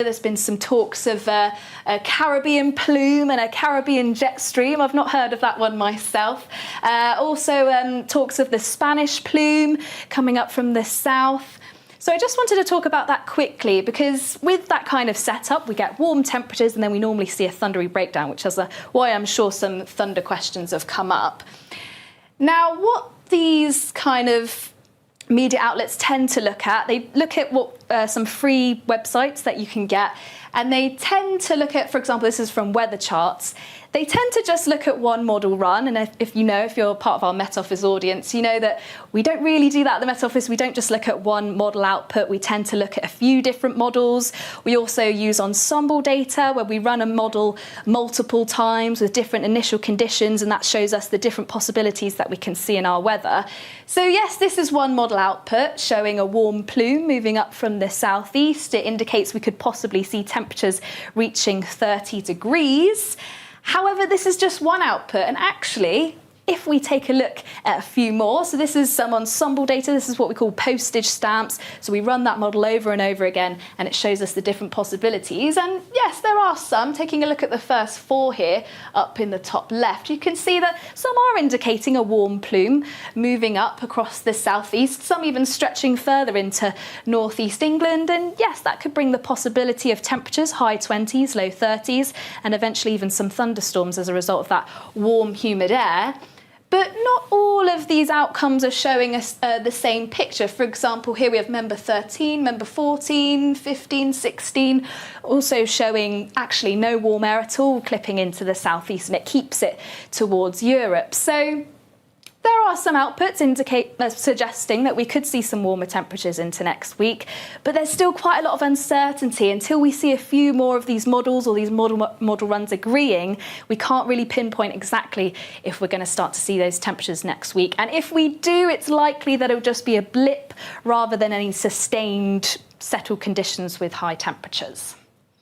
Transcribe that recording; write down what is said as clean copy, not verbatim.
There's been some talks of a Caribbean plume and a Caribbean jet stream. I've not heard of that one myself. Also talks of the Spanish plume coming up from the south. So I just wanted to talk about that quickly, because with that kind of setup, we get warm temperatures and then we normally see a thundery breakdown, which is why I'm sure some thunder questions have come up. Now, what these kind of media outlets tend to look at, they look at what some free websites that you can get, and they tend to look at, for example, this is from Weather Charts, they tend to just look at one model run. And if you're part of our Met Office audience, you know that we don't really do that at the Met Office. We don't just look at one model output. We tend to look at a few different models. We also use ensemble data, where we run a model multiple times with different initial conditions, and that shows us the different possibilities that we can see in our weather. So yes, this is one model output showing a warm plume moving up from the southeast. It indicates we could possibly see temperatures reaching 30 degrees. However, this is just one output, and actually, if we take a look at a few more, so this is some ensemble data, this is what we call postage stamps, so we run that model over and over again and it shows us the different possibilities. And yes, there are some. Taking a look at the first four here up in the top left, you can see that some are indicating a warm plume moving up across the southeast, some even stretching further into northeast England, and yes, that could bring the possibility of temperatures high 20s, low 30s, and eventually even some thunderstorms as a result of that warm, humid air. But not all of these outcomes are showing us the same picture. For example, here we have member 13, member 14, 15, 16, also showing actually no warm air at all clipping into the southeast, and it keeps it towards Europe. So there are some outputs suggesting that we could see some warmer temperatures into next week, but there's still quite a lot of uncertainty. Until we see a few more of these models or these model runs agreeing, we can't really pinpoint exactly if we're going to start to see those temperatures next week. And if we do, it's likely that it'll just be a blip rather than any sustained settled conditions with high temperatures.